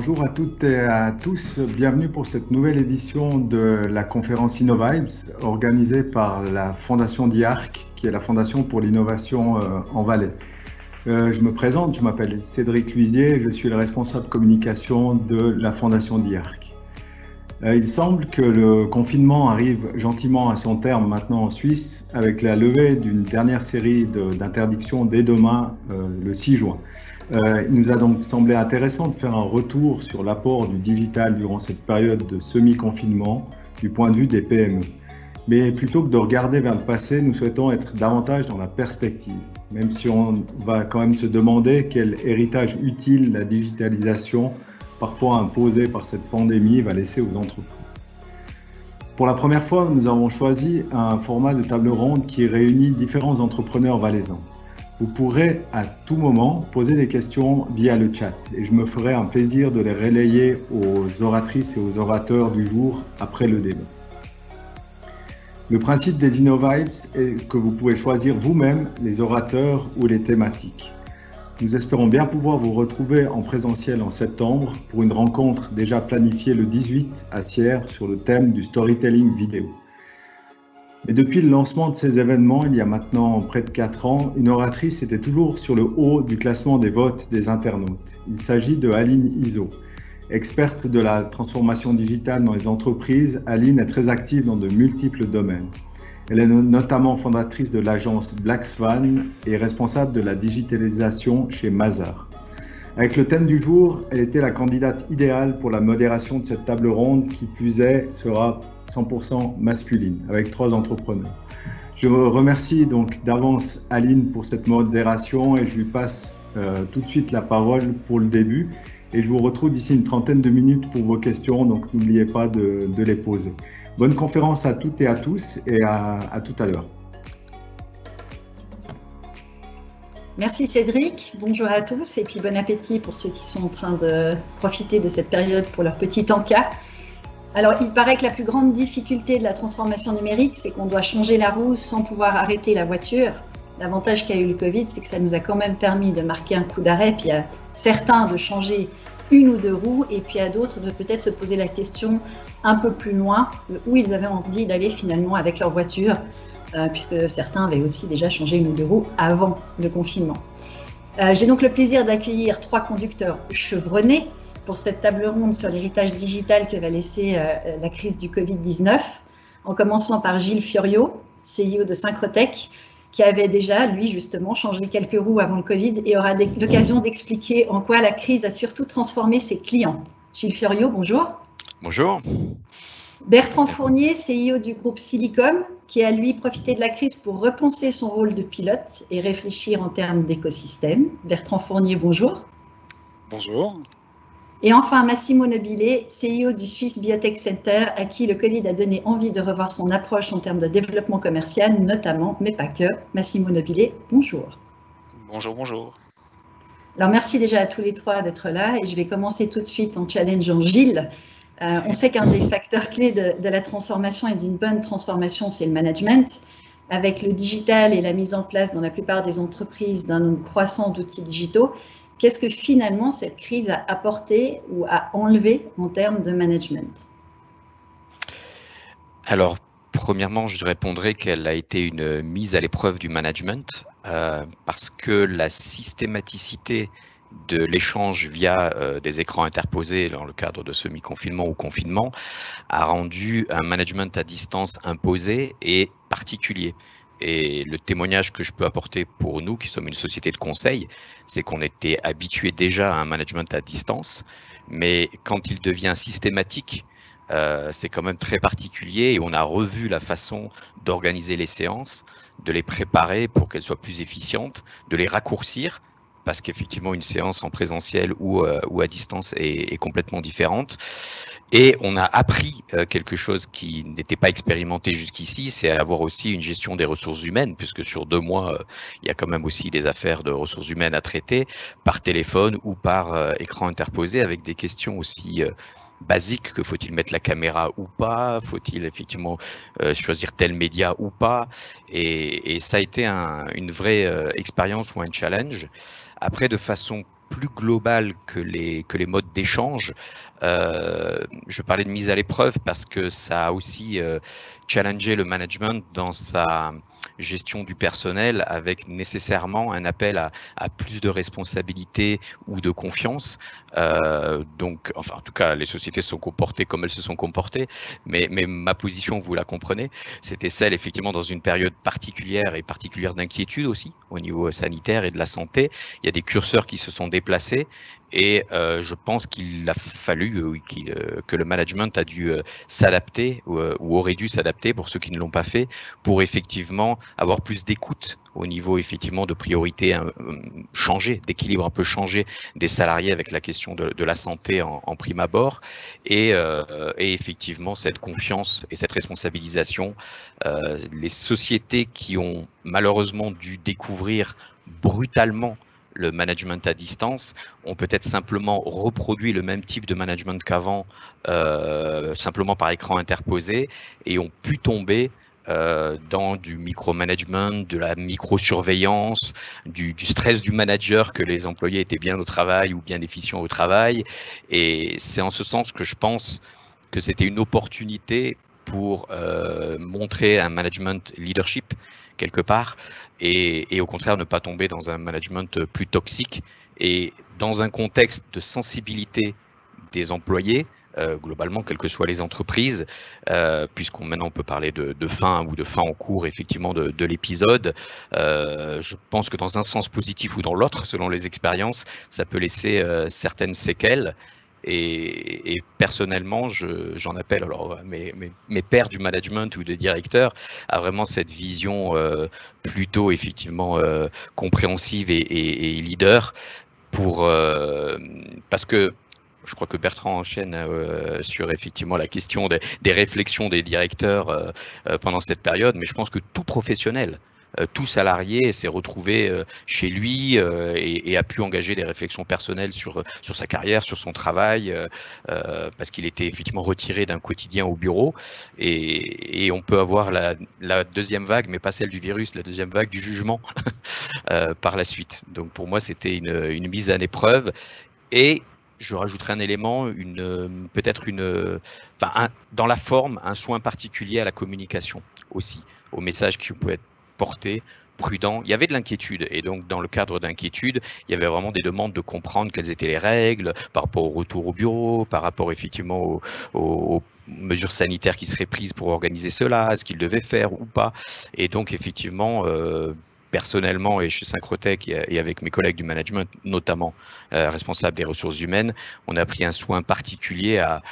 bonjour à toutes et à tous. Bienvenue pour cette nouvelle édition de la conférence InnoVibes organisée par la Fondation DIARC, qui est la Fondation pour l'innovation en Valais. Je me présente, je m'appelle Cédric Luisier, je suis le responsable communication de la Fondation DIARC. Il semble que le confinement arrive gentiment à son terme maintenant en Suisse avec la levée d'une dernière série d'interdictions dès demain, le 6 juin. Il nous a donc semblé intéressant de faire un retour sur l'apport du digital durant cette période de semi-confinement du point de vue des PME. Mais plutôt que de regarder vers le passé, nous souhaitons être davantage dans la perspective, même si on va quand même se demander quel héritage utile la digitalisation, parfois imposée par cette pandémie, va laisser aux entreprises. Pour la première fois, nous avons choisi un format de table ronde qui réunit différents entrepreneurs valaisans. Vous pourrez à tout moment poser des questions via le chat et je me ferai un plaisir de les relayer aux oratrices et aux orateurs du jour après le débat. Le principe des InnoVibes est que vous pouvez choisir vous-même les orateurs ou les thématiques. Nous espérons bien pouvoir vous retrouver en présentiel en septembre pour une rencontre déjà planifiée le 18 à Sierre sur le thème du storytelling vidéo. Mais depuis le lancement de ces événements, il y a maintenant près de 4 ans, une oratrice était toujours sur le haut du classement des votes des internautes. Il s'agit de Aline Iso. Experte de la transformation digitale dans les entreprises, Aline est très active dans de multiples domaines. Elle est notamment fondatrice de l'agence Black Swan et responsable de la digitalisation chez Mazar. Avec le thème du jour, elle était la candidate idéale pour la modération de cette table ronde qui plus est sera 100% masculine, avec 3 entrepreneurs. Je remercie donc d'avance Aline pour cette modération et je lui passe tout de suite la parole pour le début. Et je vous retrouve d'ici une trentaine de minutes pour vos questions, donc n'oubliez pas de les poser. Bonne conférence à toutes et à tous et à tout à l'heure. Merci Cédric, bonjour à tous et puis bon appétit pour ceux qui sont en train de profiter de cette période pour leur petit encas. Alors, il paraît que la plus grande difficulté de la transformation numérique, c'est qu'on doit changer la roue sans pouvoir arrêter la voiture. L'avantage qu'a eu le Covid, c'est que ça nous a quand même permis de marquer un coup d'arrêt, puis à certains de changer 1 ou 2 roues, et puis à d'autres de peut-être se poser la question un peu plus loin, où ils avaient envie d'aller finalement avec leur voiture, puisque certains avaient aussi déjà changé 1 ou 2 roues avant le confinement. J'ai donc le plaisir d'accueillir 3 conducteurs chevronnés pour cette table ronde sur l'héritage digital que va laisser la crise du Covid-19, en commençant par Gilles Fiorio, CEO de Synchrotech, qui avait déjà, lui, justement, changé quelques roues avant le Covid et aura l'occasion d'expliquer en quoi la crise a surtout transformé ses clients. Gilles Fiorio, bonjour. Bonjour. Bertrand Fournier, CEO du groupe Silicom, qui a, lui, profité de la crise pour repenser son rôle de pilote et réfléchir en termes d'écosystème. Bertrand Fournier, bonjour. Bonjour. Et enfin, Massimo Nobile, CEO du Swiss Biotech Center, à qui le Covid a donné envie de revoir son approche en termes de développement commercial, notamment, mais pas que. Massimo Nobile, bonjour. Bonjour, bonjour. Alors, merci déjà à tous les 3 d'être là et je vais commencer tout de suite en challengeant Gilles. On sait qu'un des facteurs clés de la transformation et d'une bonne transformation, c'est le management. Avec le digital et la mise en place dans la plupart des entreprises d'un nombre croissant d'outils digitaux, qu'est-ce que finalement cette crise a apporté ou a enlevé en termes de management? Alors, premièrement, je répondrai qu'elle a été une mise à l'épreuve du management parce que la systématicité de l'échange via des écrans interposés dans le cadre de semi-confinement ou confinement a rendu un management à distance imposé et particulier. Et le témoignage que je peux apporter pour nous, qui sommes une société de conseil, c'est qu'on était habitués déjà à un management à distance, mais quand il devient systématique, c'est quand même très particulier et on a revu la façon d'organiser les séances, de les préparer pour qu'elles soient plus efficientes, de les raccourcir, parce qu'effectivement une séance en présentiel ou à distance est complètement différente. Et on a appris quelque chose qui n'était pas expérimenté jusqu'ici, c'est avoir aussi une gestion des ressources humaines, puisque sur 2 mois, il y a quand même aussi des affaires de ressources humaines à traiter par téléphone ou par écran interposé, avec des questions aussi basiques que faut-il mettre la caméra ou pas, faut-il effectivement choisir tel média ou pas, et ça a été une vraie expérience ou un challenge. Après, de façon plus global que les modes d'échange. Je parlais de mise à l'épreuve parce que ça a aussi challengé le management dans sa gestion du personnel, avec nécessairement un appel à plus de responsabilité ou de confiance. Donc, enfin, en tout cas, les sociétés se sont comportées comme elles se sont comportées, mais ma position, vous la comprenez, c'était celle, effectivement, dans une période particulière et particulière d'inquiétude aussi, au niveau sanitaire et de la santé. Il y a des curseurs qui se sont déplacés. Et je pense qu'il a fallu que le management a dû s'adapter ou aurait dû s'adapter, pour ceux qui ne l'ont pas fait, pour effectivement avoir plus d'écoute au niveau effectivement de priorité changée, d'équilibre un peu changé des salariés avec la question de la santé en prime abord, et effectivement cette confiance et cette responsabilisation. Les sociétés qui ont malheureusement dû découvrir brutalement le management à distance ont peut-être simplement reproduit le même type de management qu'avant, simplement par écran interposé, et ont pu tomber dans du micromanagement, de la micro-surveillance, du stress du manager que les employés étaient bien au travail ou bien efficients au travail. Et c'est en ce sens que je pense que c'était une opportunité pour montrer un management leadership quelque part, et au contraire ne pas tomber dans un management plus toxique, et dans un contexte de sensibilité des employés, globalement, quelles que soient les entreprises, puisqu'on maintenant on peut parler de fin ou de fin en cours effectivement de l'épisode. Je pense que dans un sens positif ou dans l'autre, selon les expériences, ça peut laisser certaines séquelles. Et personnellement, j'en appelle alors mes pairs du management ou des directeurs à vraiment cette vision plutôt effectivement compréhensive et leader, parce que je crois que Bertrand enchaîne sur effectivement la question des réflexions des directeurs pendant cette période, mais je pense que tout professionnel, tout salarié s'est retrouvé chez lui et a pu engager des réflexions personnelles sur sa carrière, sur son travail, parce qu'il était effectivement retiré d'un quotidien au bureau. Et on peut avoir la deuxième vague, mais pas celle du virus, la deuxième vague du jugement par la suite. Donc pour moi, c'était une mise à l'épreuve. Et je rajouterai un élément, dans la forme, un soin particulier à la communication aussi, au message qui pouvait être porté, prudent. Il y avait de l'inquiétude, et donc dans le cadre d'inquiétude, il y avait vraiment des demandes de comprendre quelles étaient les règles par rapport au retour au bureau, par rapport effectivement aux mesures sanitaires qui seraient prises pour organiser cela, ce qu'ils devaient faire ou pas. Et donc effectivement, personnellement et chez Synchrotech et avec mes collègues du management, notamment responsables des ressources humaines, on a pris un soin particulier à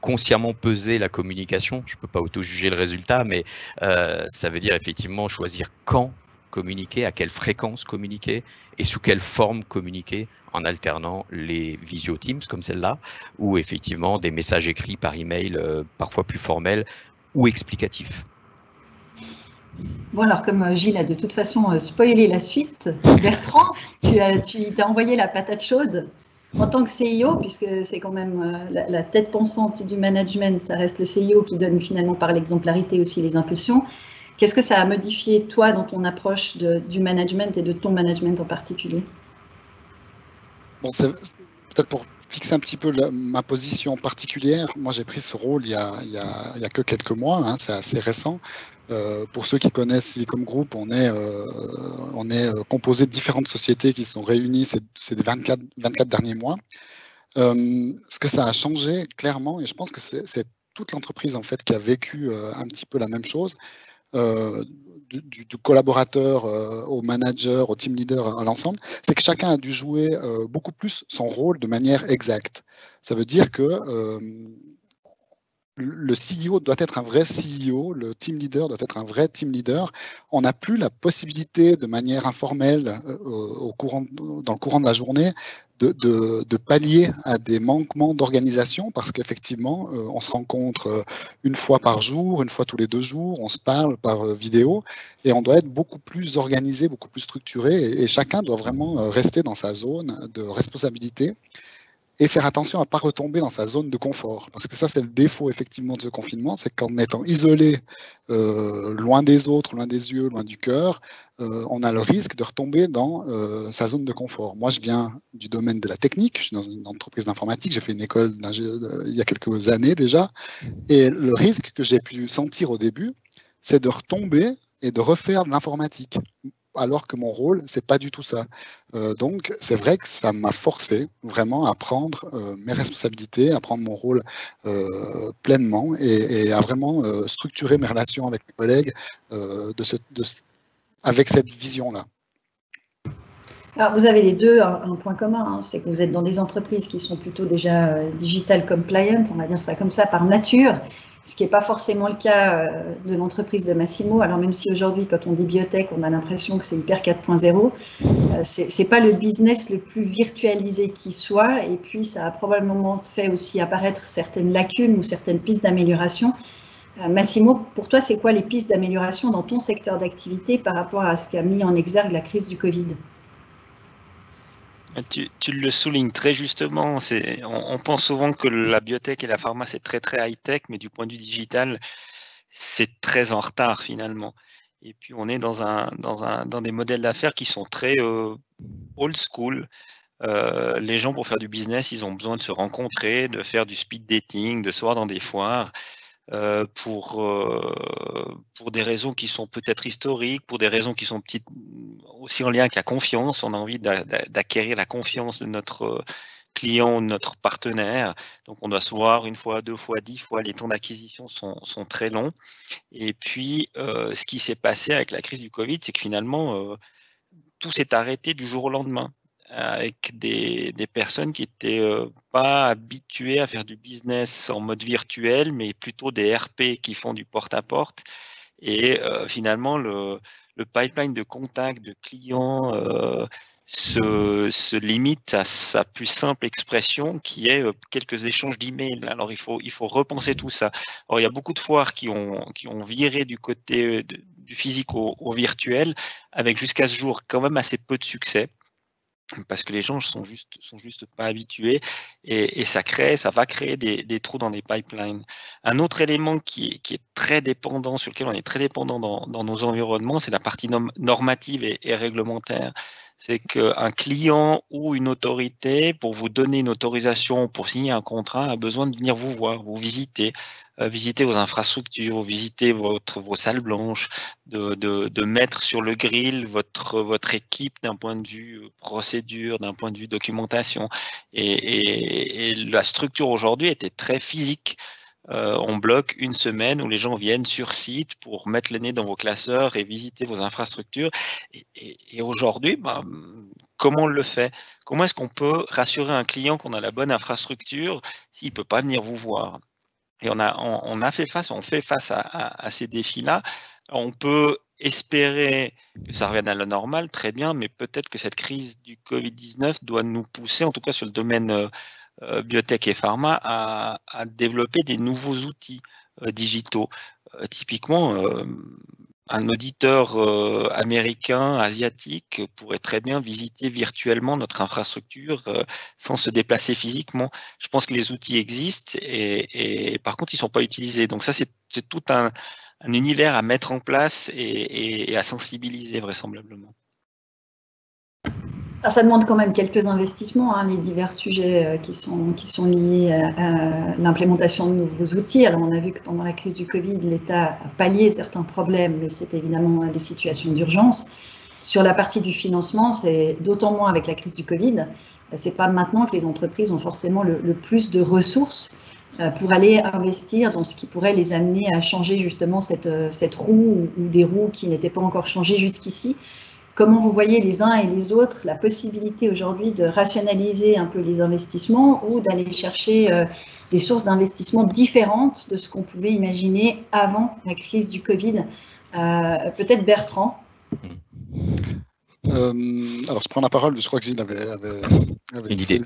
consciemment peser la communication. Je ne peux pas auto-juger le résultat, mais ça veut dire effectivement choisir quand communiquer, à quelle fréquence communiquer et sous quelle forme communiquer, en alternant les visio Teams comme celle-là, ou effectivement des messages écrits par email, parfois plus formels ou explicatifs. Bon, alors comme Gilles a de toute façon spoilé la suite, Bertrand, tu t'as envoyé la patate chaude en tant que CIO, puisque c'est quand même la tête pensante du management, ça reste le CIO qui donne finalement par l'exemplarité aussi les impulsions. Qu'est-ce que ça a modifié, toi, dans ton approche du management et de ton management en particulier? Bon, c'est peut-être pour fixer un petit peu ma position particulière. Moi, j'ai pris ce rôle il y a que quelques mois, hein, c'est assez récent. Pour ceux qui connaissent Silicom Group, on est composé de différentes sociétés qui sont réunies ces 24 derniers mois. Ce que ça a changé clairement, et je pense que c'est toute l'entreprise en fait qui a vécu un petit peu la même chose, du collaborateur au manager, au team leader, à l'ensemble, c'est que chacun a dû jouer beaucoup plus son rôle de manière exacte. Ça veut dire que le CEO doit être un vrai CEO, le team leader doit être un vrai team leader. On n'a plus la possibilité de manière informelle, dans le courant de la journée, de pallier à des manquements d'organisation, parce qu'effectivement, on se rencontre une fois par jour, une fois tous les 2 jours, on se parle par vidéo, et on doit être beaucoup plus organisé, beaucoup plus structuré, et chacun doit vraiment rester dans sa zone de responsabilité. et faire attention à ne pas retomber dans sa zone de confort. Parce que ça, c'est le défaut effectivement de ce confinement, c'est qu'en étant isolé, loin des autres, loin des yeux, loin du cœur, on a le risque de retomber dans sa zone de confort. Moi, je viens du domaine de la technique, je suis dans une entreprise d'informatique, j'ai fait une école il y a quelques années déjà, et le risque que j'ai pu sentir au début, c'est de retomber et de refaire de l'informatique, alors que mon rôle, c'est pas du tout ça. Donc, c'est vrai que ça m'a forcé vraiment à prendre mes responsabilités, à prendre mon rôle pleinement et à vraiment structurer mes relations avec mes collègues avec cette vision-là. Alors, vous avez les deux un point commun, hein, c'est que vous êtes dans des entreprises qui sont plutôt déjà digital compliant, on va dire ça comme ça, par nature, ce qui n'est pas forcément le cas de l'entreprise de Massimo. Alors même si aujourd'hui, quand on dit biotech, on a l'impression que c'est hyper 4.0, c'est pas le business le plus virtualisé qui soit, et puis ça a probablement fait aussi apparaître certaines lacunes ou certaines pistes d'amélioration. Massimo, pour toi, c'est quoi les pistes d'amélioration dans ton secteur d'activité par rapport à ce qu'a mis en exergue la crise du Covid ? Tu le soulignes très justement, on pense souvent que la biotech et la pharma c'est très high-tech, mais du point de vue digital, c'est très en retard finalement. Et puis on est dans des modèles d'affaires qui sont très old school. Les gens pour faire du business, ils ont besoin de se rencontrer, de faire du speed dating, de se voir dans des foires. Pour des raisons qui sont peut-être historiques, pour des raisons qui sont aussi en lien avec la confiance. On a envie d'acquérir la confiance de notre client ou de notre partenaire. Donc, on doit se voir 1 fois, 2 fois, 10 fois. Les temps d'acquisition sont très longs. Et puis, ce qui s'est passé avec la crise du Covid, c'est que finalement, tout s'est arrêté du jour au lendemain, avec des personnes qui n'étaient pas habituées à faire du business en mode virtuel, mais plutôt des RP qui font du porte-à-porte. Et finalement, le pipeline de contact de clients se limite à sa plus simple expression, qui est quelques échanges d'emails. Alors, il faut repenser tout ça. Alors, il y a beaucoup de foires qui ont viré du côté du physique au virtuel, avec jusqu'à ce jour quand même assez peu de succès, parce que les gens sont juste pas habitués, et ça va créer des trous dans les pipelines. Un autre élément qui est très dépendant, sur lequel on est très dépendant dans nos environnements, c'est la partie normative et réglementaire. C'est qu'un client ou une autorité, pour vous donner une autorisation, pour signer un contrat, a besoin de venir vous voir, vous visiter vos infrastructures, visiter vos salles blanches, de mettre sur le grill votre équipe d'un point de vue procédure, d'un point de vue documentation. Et la structure aujourd'hui était très physique. On bloque 1 semaine où les gens viennent sur site pour mettre le nez dans vos classeurs et visiter vos infrastructures. Et aujourd'hui, comment on le fait? Comment est-ce qu'on peut rassurer un client qu'on a la bonne infrastructure s'il ne peut pas venir vous voir? Et on fait face à ces défis-là. On peut espérer que ça revienne à la normale, très bien, mais peut-être que cette crise du Covid-19 doit nous pousser, en tout cas sur le domaine biotech et pharma, à développer des nouveaux outils digitaux. Typiquement, un auditeur américain, asiatique, pourrait très bien visiter virtuellement notre infrastructure sans se déplacer physiquement. Je pense que les outils existent et par contre, ils ne sont pas utilisés. Donc ça, c'est tout un univers à mettre en place et à sensibiliser vraisemblablement. Alors, ça demande quand même quelques investissements, hein, les divers sujets qui sont liés à l'implémentation de nouveaux outils. Alors, on a vu que pendant la crise du Covid, l'État a pallié certains problèmes, mais c'est évidemment des situations d'urgence. Sur la partie du financement, c'est d'autant moins avec la crise du Covid. C'est pas maintenant que les entreprises ont forcément le plus de ressources pour aller investir dans ce qui pourrait les amener à changer justement cette roue ou des roues qui n'étaient pas encore changées jusqu'ici. Comment vous voyez les uns et les autres la possibilité aujourd'hui de rationaliser un peu les investissements ou d'aller chercher des sources d'investissement différentes de ce qu'on pouvait imaginer avant la crise du Covid? Peut-être Bertrand. Alors, je prends la parole, je crois que Gilles avait une idée.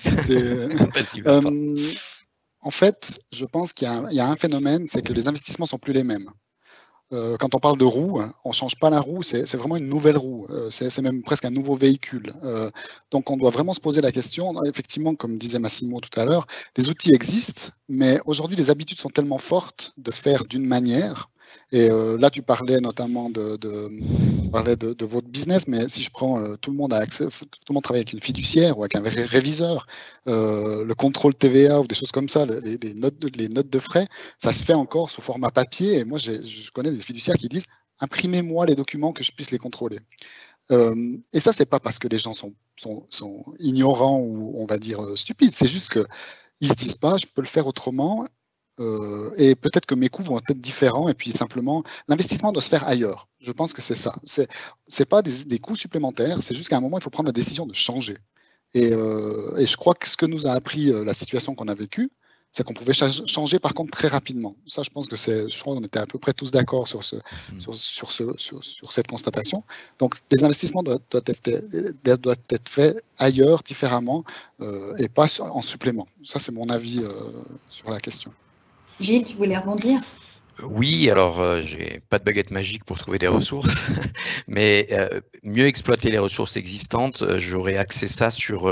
En fait, je pense qu'il y a un phénomène, c'est que les investissements ne sont plus les mêmes. Quand on parle de roue, on ne change pas la roue, c'est vraiment une nouvelle roue. C'est même presque un nouveau véhicule. Donc, on doit vraiment se poser la question. Effectivement, comme disait Massimo tout à l'heure, les outils existent, mais aujourd'hui, les habitudes sont tellement fortes de faire d'une manière. Et là, tu parlais notamment de votre business, mais si je prends tout le monde a accès, tout le monde travaille avec une fiduciaire ou avec un réviseur, le contrôle TVA ou des choses comme ça, les notes de frais, ça se fait encore sous format papier. Et moi, je connais des fiduciaires qui disent imprimez-moi les documents que je puisse les contrôler. Et ça, c'est pas parce que les gens sont ignorants ou on va dire stupides, c'est juste qu'ils se disent pas je peux le faire autrement. Et peut-être que mes coûts vont être différents et puis simplement l'investissement doit se faire ailleurs. Je pense que c'est ça. C'est pas des coûts supplémentaires, c'est juste qu'à un moment il faut prendre la décision de changer. Et je crois que ce que nous a appris la situation qu'on a vécue, c'est qu'on pouvait changer par contre très rapidement. Ça, je pense que je crois qu'on était à peu près tous d'accord sur cette constatation. Donc les investissements doivent être faits ailleurs, différemment, et pas en supplément. Ça, c'est mon avis sur la question. Gilles, tu voulais rebondir? Oui, alors j'ai pas de baguette magique pour trouver des ressources, mais mieux exploiter les ressources existantes, j'aurais axé ça sur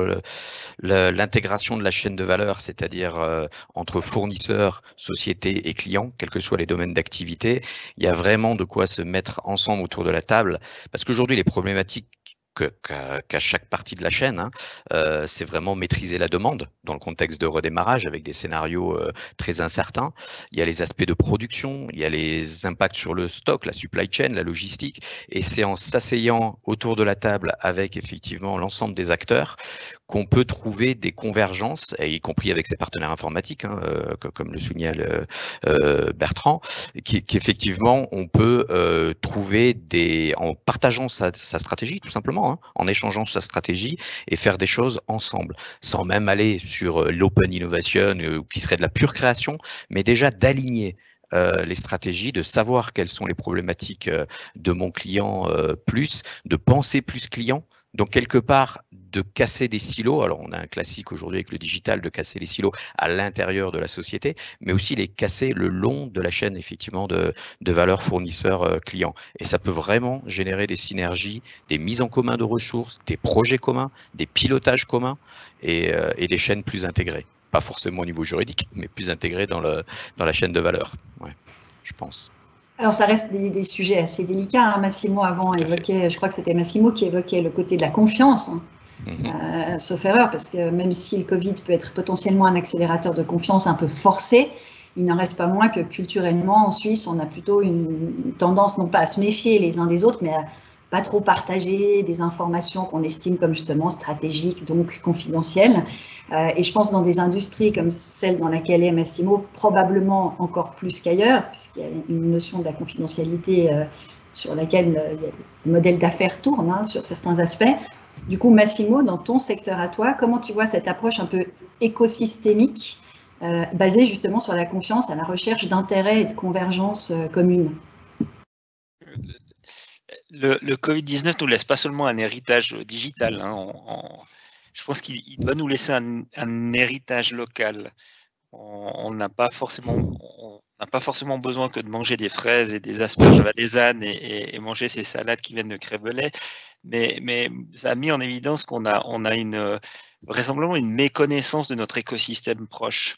l'intégration de la chaîne de valeur, c'est-à-dire entre fournisseurs, sociétés et clients, quels que soient les domaines d'activité. Il y a vraiment de quoi se mettre ensemble autour de la table, parce qu'aujourd'hui les problématiques qu'à chaque partie de la chaîne, c'est vraiment maîtriser la demande dans le contexte de redémarrage avec des scénarios très incertains. Il y a les aspects de production, il y a les impacts sur le stock, la supply chain, la logistique, et c'est en s'asseyant autour de la table avec effectivement l'ensemble des acteurs qu'on peut trouver des convergences, y compris avec ses partenaires informatiques, comme le soulignait Bertrand, qu'effectivement on peut trouver en partageant sa stratégie tout simplement, en échangeant sa stratégie et faire des choses ensemble, sans même aller sur l'open innovation qui serait de la pure création, mais déjà d'aligner les stratégies, de savoir quelles sont les problématiques de mon client de penser plus client. Donc, quelque part, de casser des silos. Alors, on a un classique aujourd'hui avec le digital de casser les silos à l'intérieur de la société, mais aussi les casser le long de la chaîne, effectivement, de valeur fournisseur-client. Et ça peut vraiment générer des synergies, des mises en commun de ressources, des projets communs, des pilotages communs et des chaînes plus intégrées. Pas forcément au niveau juridique, mais plus intégrées dans la chaîne de valeur, ouais, je pense. Alors, ça reste des sujets assez délicats. Massimo, avant, évoquait, je crois que c'était Massimo qui évoquait le côté de la confiance, sauf erreur, parce que même si le Covid peut être potentiellement un accélérateur de confiance un peu forcé, il n'en reste pas moins que culturellement, en Suisse, on a plutôt une tendance, non pas à se méfier les uns des autres, mais à pas trop partager des informations qu'on estime comme justement stratégiques, donc confidentielles. Et je pense dans des industries comme celle dans laquelle est Massimo, probablement encore plus qu'ailleurs, puisqu'il y a une notion de la confidentialité sur laquelle le modèle d'affaires tourne sur certains aspects. Du coup, Massimo, dans ton secteur à toi, comment tu vois cette approche un peu écosystémique basée justement sur la confiance, à la recherche d'intérêts et de convergences communes? Le Covid-19 nous laisse pas seulement un héritage digital. Je pense qu'il doit nous laisser un héritage local. On n'a pas forcément besoin que de manger des fraises et des asperges valaisannes et manger ces salades qui viennent de Crévelay. Mais ça a mis en évidence qu'on a vraisemblablement une méconnaissance de notre écosystème proche.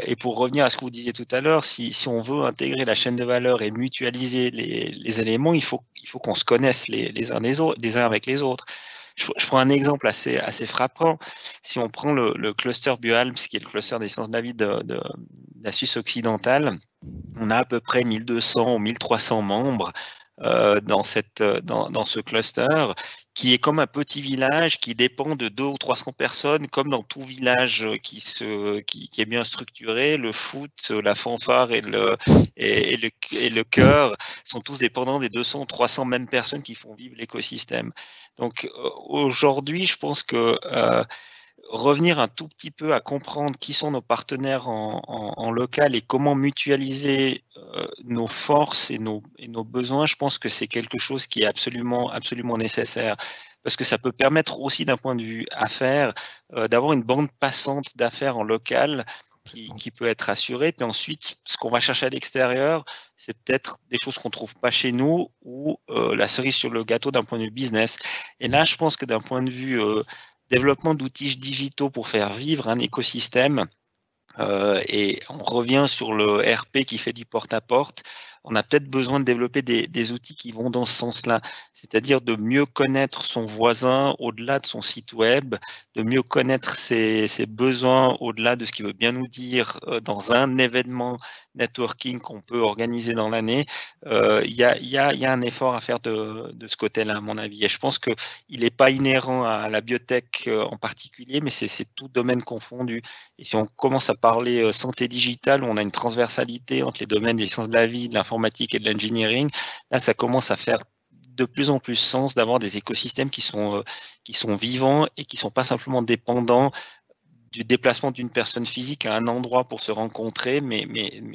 Et pour revenir à ce que vous disiez tout à l'heure, si on veut intégrer la chaîne de valeur et mutualiser les éléments, il faut qu'on se connaisse les uns avec les autres. Je prends un exemple assez frappant. Si on prend le cluster BioAlps, qui est le cluster des sciences de la vie de la Suisse occidentale, on a à peu près 1200 ou 1300 membres dans ce cluster, qui est comme un petit village qui dépend de 200 ou 300 personnes, comme dans tout village qui est bien structuré. Le foot, la fanfare et le chœur sont tous dépendants des 200 ou 300 mêmes personnes qui font vivre l'écosystème. Donc aujourd'hui, je pense que revenir un tout petit peu à comprendre qui sont nos partenaires en local et comment mutualiser nos forces et nos besoins, je pense que c'est quelque chose qui est absolument nécessaire, parce que ça peut permettre aussi d'un point de vue affaires d'avoir une bande passante d'affaires en local qui peut être assuré. Puis ensuite, ce qu'on va chercher à l'extérieur, c'est peut-être des choses qu'on ne trouve pas chez nous ou la cerise sur le gâteau d'un point de vue business. Et là, je pense que d'un point de vue développement d'outils digitaux pour faire vivre un écosystème, et on revient sur le RP qui fait du porte-à-porte, on a peut-être besoin de développer des outils qui vont dans ce sens-là, c'est-à-dire de mieux connaître son voisin au-delà de son site web, de mieux connaître ses besoins au-delà de ce qu'il veut bien nous dire dans un événement networking qu'on peut organiser dans l'année. Il y a un effort à faire de ce côté-là, à mon avis. Et je pense qu'il n'est pas inhérent à la biotech en particulier, mais c'est tout domaine confondu. Et si on commence à parler santé digitale, où on a une transversalité entre les domaines des sciences de la vie, de l'informatique et de l'engineering, là, ça commence à faire de plus en plus sens d'avoir des écosystèmes qui sont vivants et qui ne sont pas simplement dépendants du déplacement d'une personne physique à un endroit pour se rencontrer, mais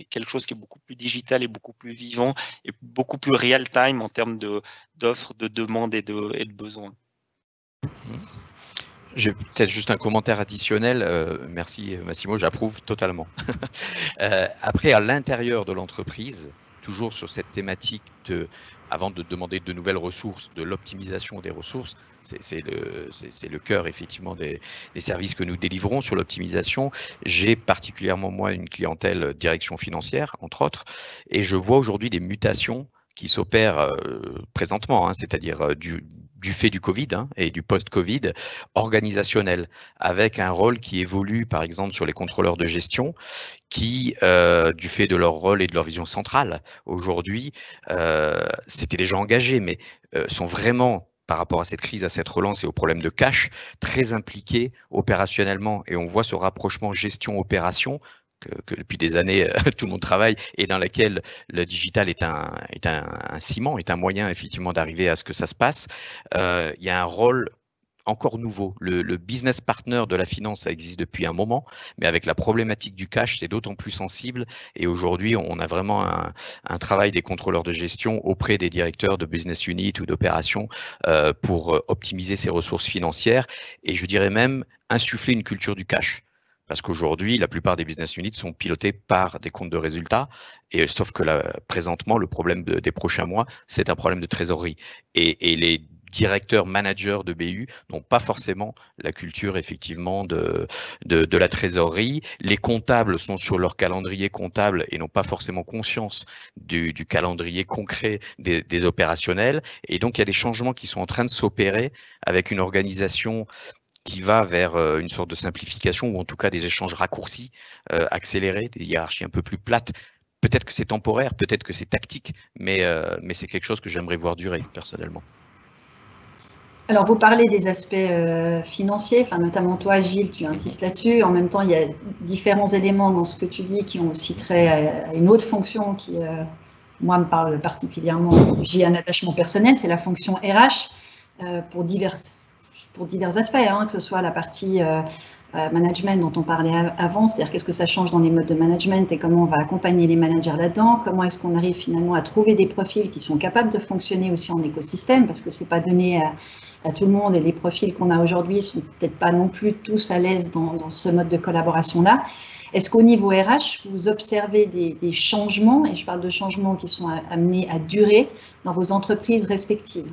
quelque chose qui est beaucoup plus digital et beaucoup plus vivant et beaucoup plus real-time en termes d'offres, de demandes et de besoins. J'ai peut-être juste un commentaire additionnel. Merci Massimo, j'approuve totalement. Après, à l'intérieur de l'entreprise, toujours sur cette thématique avant de demander de nouvelles ressources, de l'optimisation des ressources, c'est le cœur effectivement des services que nous délivrons sur l'optimisation. J'ai particulièrement moi une clientèle direction financière, entre autres, et je vois aujourd'hui des mutations qui s'opèrent présentement, c'est-à-dire du fait du Covid et du post-Covid organisationnel, avec un rôle qui évolue par exemple sur les contrôleurs de gestion qui, du fait de leur rôle et de leur vision centrale, aujourd'hui, c'était déjà engagés, mais sont vraiment, par rapport à cette crise, à cette relance et au problème de cash, très impliqués opérationnellement. Et on voit ce rapprochement gestion-opération que depuis des années tout le monde travaille et dans laquelle le digital est un ciment, est un moyen effectivement d'arriver à ce que ça se passe. Il y a un rôle encore nouveau. Le business partner de la finance, ça existe depuis un moment, mais avec la problématique du cash, c'est d'autant plus sensible. Et aujourd'hui, on a vraiment un travail des contrôleurs de gestion auprès des directeurs de business unit ou d'opération pour optimiser ses ressources financières et je dirais même insuffler une culture du cash. Parce qu'aujourd'hui, la plupart des business units sont pilotés par des comptes de résultats, et sauf que présentement, le problème des prochains mois, c'est un problème de trésorerie. Et les directeurs, managers de BU n'ont pas forcément la culture effectivement de la trésorerie. Les comptables sont sur leur calendrier comptable et n'ont pas forcément conscience du calendrier concret des opérationnels. Et donc, il y a des changements qui sont en train de s'opérer avec une organisation qui va vers une sorte de simplification ou en tout cas des échanges raccourcis, accélérés, des hiérarchies un peu plus plates. Peut-être que c'est temporaire, peut-être que c'est tactique, mais c'est quelque chose que j'aimerais voir durer personnellement. Alors, vous parlez des aspects financiers, enfin, notamment toi, Gilles, tu insistes là-dessus. En même temps, il y a différents éléments dans ce que tu dis qui ont aussi trait à une autre fonction qui, moi, me parle particulièrement. J'ai un attachement personnel, c'est la fonction RH pour divers aspects, que ce soit la partie management dont on parlait avant, c'est-à-dire qu'est-ce que ça change dans les modes de management et comment on va accompagner les managers là-dedans, comment est-ce qu'on arrive finalement à trouver des profils qui sont capables de fonctionner aussi en écosystème, parce que c'est pas donné à tout le monde et les profils qu'on a aujourd'hui sont peut-être pas non plus tous à l'aise dans ce mode de collaboration-là. Est-ce qu'au niveau RH, vous observez des changements, et je parle de changements qui sont amenés à durer dans vos entreprises respectives ?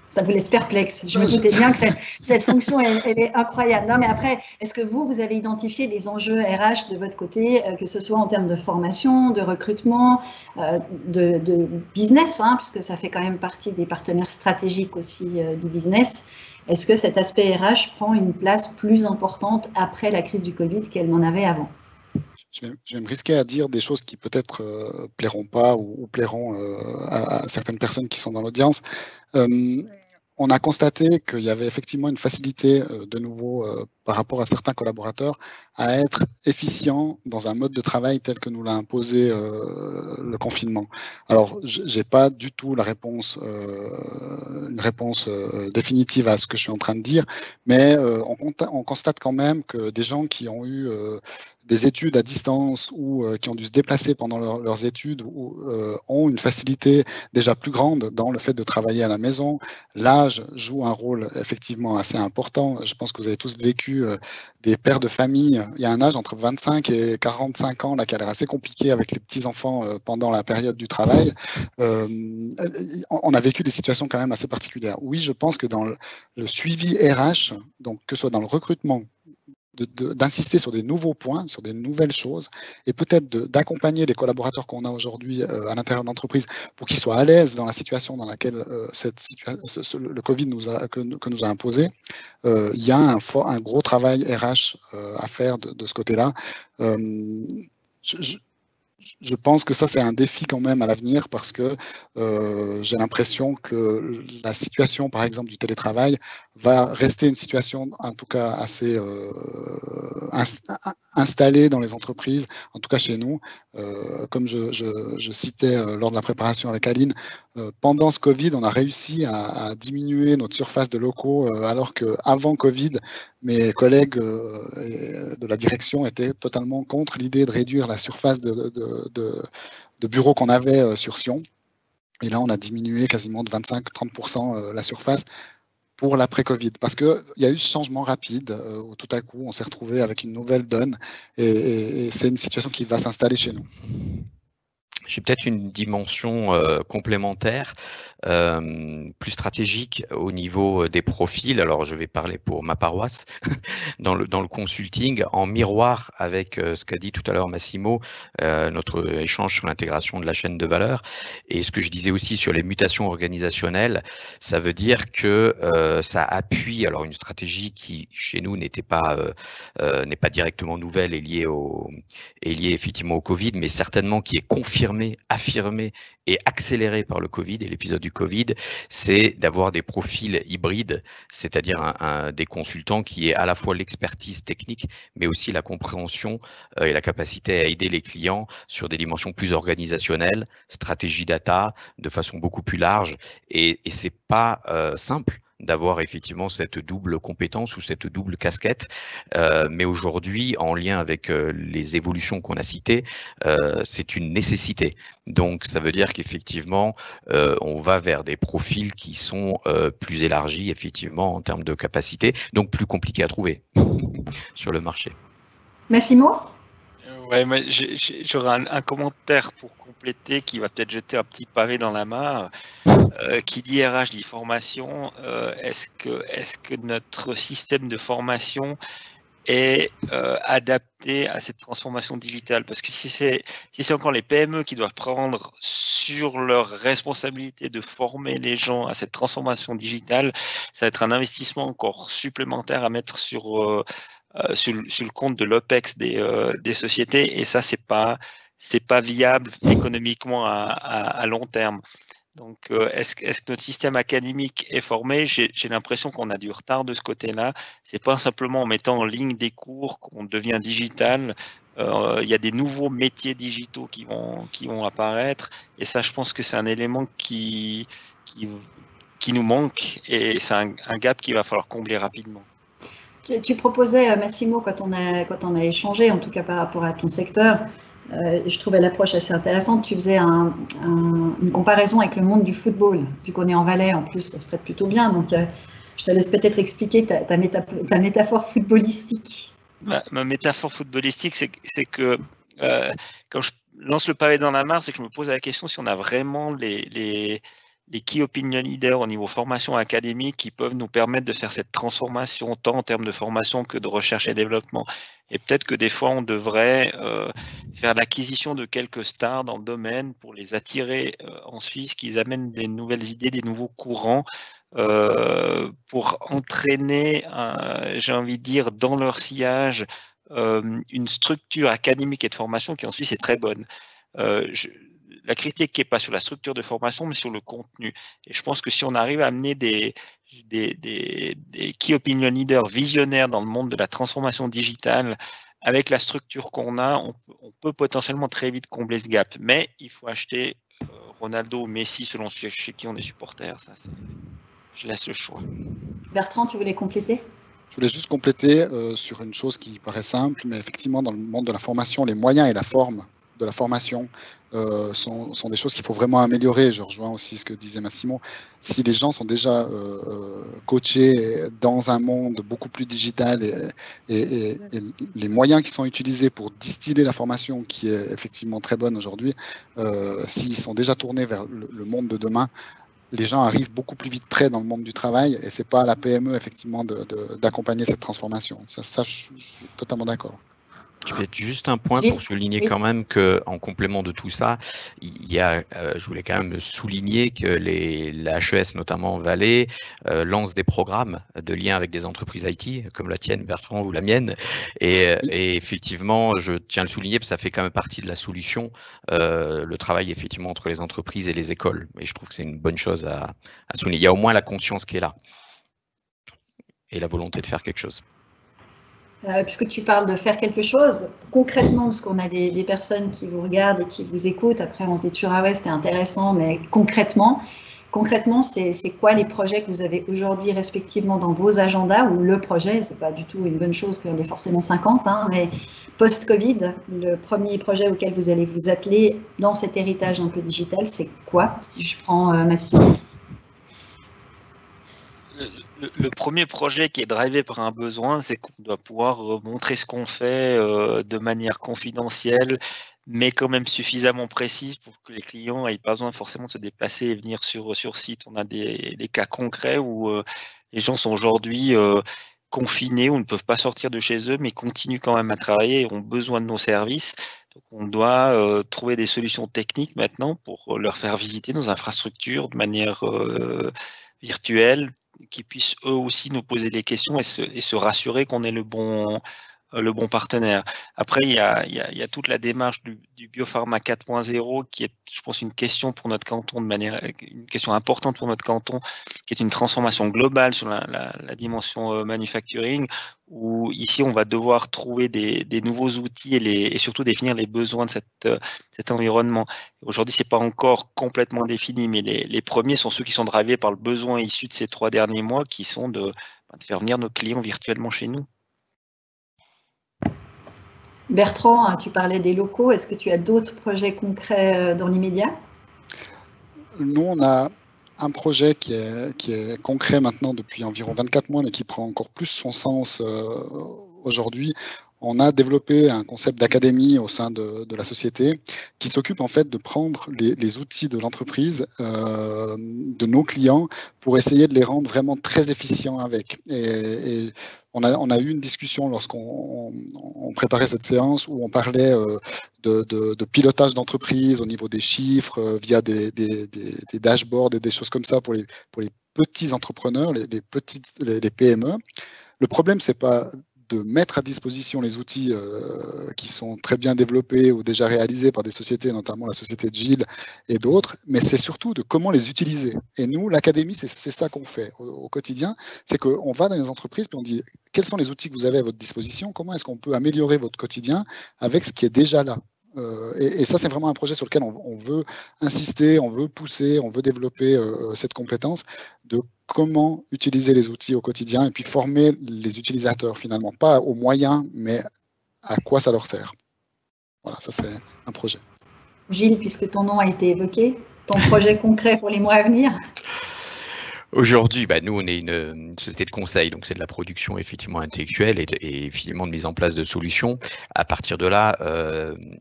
Ça vous laisse perplexe. Je me doutais bien que cette fonction, elle est incroyable. Non, mais après, est-ce que vous avez identifié des enjeux RH de votre côté, que ce soit en termes de formation, de recrutement, de business, puisque ça fait quand même partie des partenaires stratégiques aussi du business. Est-ce que cet aspect RH prend une place plus importante après la crise du Covid qu'elle n'en avait avant ? Je vais me risquer à dire des choses qui peut-être plairont pas ou plairont à certaines personnes qui sont dans l'audience. On a constaté qu'il y avait effectivement une facilité de nouveau par rapport à certains collaborateurs à être efficients dans un mode de travail tel que nous l'a imposé le confinement. Alors, j'ai pas du tout une réponse définitive à ce que je suis en train de dire, mais on constate quand même que des gens qui ont eu des études à distance ou qui ont dû se déplacer pendant leurs études ont une facilité déjà plus grande dans le fait de travailler à la maison. L'âge joue un rôle effectivement assez important. Je pense que vous avez tous vécu des pères de famille. Il y a un âge entre 25 et 45 ans là, qui a l'air assez compliqué avec les petits-enfants pendant la période du travail. On a vécu des situations quand même assez particulières. Oui, je pense que dans le suivi RH, donc que ce soit dans le recrutement, d'insister sur des nouveaux points, sur des nouvelles choses, et peut-être d'accompagner les collaborateurs qu'on a aujourd'hui à l'intérieur de l'entreprise pour qu'ils soient à l'aise dans la situation dans laquelle le Covid que nous a imposé. Il y a un gros travail RH à faire de ce côté-là. Je pense que ça, c'est un défi quand même à l'avenir parce que j'ai l'impression que la situation, par exemple, du télétravail va rester une situation, en tout cas, assez installée dans les entreprises, en tout cas chez nous. Comme je citais lors de la préparation avec Aline, pendant ce Covid, on a réussi à diminuer notre surface de locaux alors qu'avant Covid, mes collègues de la direction étaient totalement contre l'idée de réduire la surface de bureaux qu'on avait sur Sion. Et là, on a diminué quasiment de 25-30% la surface pour l'après-Covid. Parce qu'il y a eu ce changement rapide où tout à coup, on s'est retrouvé avec une nouvelle donne et c'est une situation qui va s'installer chez nous. J'ai peut-être une dimension complémentaire, plus stratégique au niveau des profils. Alors, je vais parler pour ma paroisse dans le consulting, en miroir avec ce qu'a dit tout à l'heure Massimo, notre échange sur l'intégration de la chaîne de valeur. Et ce que je disais aussi sur les mutations organisationnelles, ça veut dire que ça appuie alors une stratégie qui, chez nous, n'est pas directement nouvelle et liée effectivement au Covid, mais certainement qui est confirmée, affirmé et accéléré par le Covid et l'épisode du Covid, c'est d'avoir des profils hybrides, c'est-à-dire des consultants qui aient à la fois l'expertise technique, mais aussi la compréhension et la capacité à aider les clients sur des dimensions plus organisationnelles, stratégie data, de façon beaucoup plus large. Et c'est pas simple d'avoir effectivement cette double compétence ou cette double casquette. Mais aujourd'hui, en lien avec les évolutions qu'on a citées, c'est une nécessité. Donc, ça veut dire qu'effectivement, on va vers des profils qui sont plus élargis, effectivement, en termes de capacité, donc plus compliqués à trouver sur le marché. Massimo ? Ouais, j'aurais un commentaire pour compléter qui va peut-être jeter un petit pavé dans la mare. Qui dit RH dit formation. Est-ce que notre système de formation est adapté à cette transformation digitale? Parce que si c'est encore les PME qui doivent prendre sur leur responsabilité de former les gens à cette transformation digitale, ça va être un investissement encore supplémentaire à mettre sur le compte de l'OPEX des sociétés, et ça, c'est pas viable économiquement à long terme. Donc, est-ce que notre système académique est formé? J'ai l'impression qu'on a du retard de ce côté-là. C'est pas simplement en mettant en ligne des cours qu'on devient digital. Il y a des nouveaux métiers digitaux qui vont apparaître, et ça, je pense que c'est un élément qui nous manque, et c'est un gap qu'il va falloir combler rapidement. Tu proposais, Massimo, quand on a échangé, en tout cas par rapport à ton secteur, je trouvais l'approche assez intéressante. Tu faisais une comparaison avec le monde du football. Vu qu'on est en Valais, en plus, ça se prête plutôt bien. Donc, je te laisse peut-être expliquer ta métaphore footballistique. Ma métaphore footballistique, c'est que quand je lance le pavé dans la mare, c'est que je me pose la question si on a vraiment les key opinion leaders au niveau formation académique qui peuvent nous permettre de faire cette transformation tant en termes de formation que de recherche et développement. Et peut-être que des fois, on devrait faire l'acquisition de quelques stars dans le domaine pour les attirer en Suisse, qu'ils amènent des nouvelles idées, des nouveaux courants pour entraîner, j'ai envie de dire, dans leur sillage, une structure académique et de formation qui en Suisse est très bonne. La critique n'est pas sur la structure de formation, mais sur le contenu. Et je pense que si on arrive à amener des key opinion leaders visionnaires dans le monde de la transformation digitale, avec la structure qu'on a, on peut potentiellement très vite combler ce gap. Mais il faut acheter Ronaldo ou Messi selon chez qui on est supporter. Ça, je laisse le choix. Bertrand, tu voulais compléter ? voulais juste compléter sur une chose qui paraît simple, mais effectivement, dans le monde de la formation, les moyens et la forme de la formation sont des choses qu'il faut vraiment améliorer. Je rejoins aussi ce que disait Massimo. Si les gens sont déjà coachés dans un monde beaucoup plus digital et les moyens qui sont utilisés pour distiller la formation, qui est effectivement très bonne aujourd'hui, s'ils sont déjà tournés vers le monde de demain, les gens arrivent beaucoup plus vite près dans le monde du travail et c'est pas à la PME effectivement d'accompagner cette transformation. Ça je suis totalement d'accord. Peut-être juste un point pour souligner quand même qu'en complément de tout ça, il y a, je voulais quand même souligner que la HES, notamment Valais, lance des programmes de lien avec des entreprises IT, comme la tienne, Bertrand, ou la mienne. Et effectivement, je tiens à le souligner, parce que ça fait quand même partie de la solution, le travail effectivement entre les entreprises et les écoles. Et je trouve que c'est une bonne chose à souligner. Il y a au moins la conscience qui est là et la volonté de faire quelque chose. Puisque tu parles de faire quelque chose, concrètement, parce qu'on a des personnes qui vous regardent et qui vous écoutent, après on se dit toujours, ah ouais, c'était intéressant, mais concrètement, c'est quoi les projets que vous avez aujourd'hui respectivement dans vos agendas, ou le projet, c'est pas du tout une bonne chose qu'il y en ait forcément 50, hein, mais post-Covid, le premier projet auquel vous allez vous atteler dans cet héritage un peu digital, c'est quoi, si je prends Massimo? Le premier projet qui est drivé par un besoin, c'est qu'on doit pouvoir montrer ce qu'on fait de manière confidentielle, mais quand même suffisamment précise pour que les clients n'aient pas besoin forcément de se déplacer et venir sur site. On a des cas concrets où les gens sont aujourd'hui confinés ou ne peuvent pas sortir de chez eux, mais continuent quand même à travailler et ont besoin de nos services. Donc on doit trouver des solutions techniques maintenant pour leur faire visiter nos infrastructures de manière virtuelle, qui puissent eux aussi nous poser des questions et se rassurer qu'on est le bon partenaire. Après, il y a toute la démarche du biopharma 4.0 qui est, je pense, une question pour notre canton, une question importante pour notre canton, qui est une transformation globale sur la dimension manufacturing, où ici on va devoir trouver des nouveaux outils et surtout définir les besoins de cet environnement. Aujourd'hui, c'est pas encore complètement défini, mais les premiers sont ceux qui sont drivés par le besoin issu de ces 3 derniers mois, qui sont de faire venir nos clients virtuellement chez nous. Bertrand, tu parlais des locaux. Est-ce que tu as d'autres projets concrets dans l'immédiat? Nous, on a un projet qui est concret maintenant depuis environ 24 mois, mais qui prend encore plus son sens aujourd'hui. On a développé un concept d'académie au sein de la société qui s'occupe en fait de prendre les outils de l'entreprise, de nos clients, pour essayer de les rendre vraiment très efficients avec. Et on a eu une discussion lorsqu'on préparait cette séance où on parlait de pilotage d'entreprise au niveau des chiffres via des dashboards et des choses comme ça pour les petits entrepreneurs, les PME. Le problème, c'est pas de mettre à disposition les outils qui sont très bien développés ou déjà réalisés par des sociétés, notamment la société de Gilles et d'autres, mais c'est surtout de comment les utiliser. Et nous, l'académie, c'est ça qu'on fait au quotidien, c'est qu'on va dans les entreprises et on dit quels sont les outils que vous avez à votre disposition, comment est-ce qu'on peut améliorer votre quotidien avec ce qui est déjà là. Et ça, c'est vraiment un projet sur lequel on veut insister, on veut pousser, on veut développer cette compétence de comment utiliser les outils au quotidien et puis former les utilisateurs finalement, pas aux moyens, mais à quoi ça leur sert. Voilà, ça c'est un projet. Gilles, puisque ton nom a été évoqué, ton projet concret pour les mois à venir? Aujourd'hui, nous, on est une société de conseil, donc c'est de la production effectivement intellectuelle et effectivement de mise en place de solutions. À partir de là,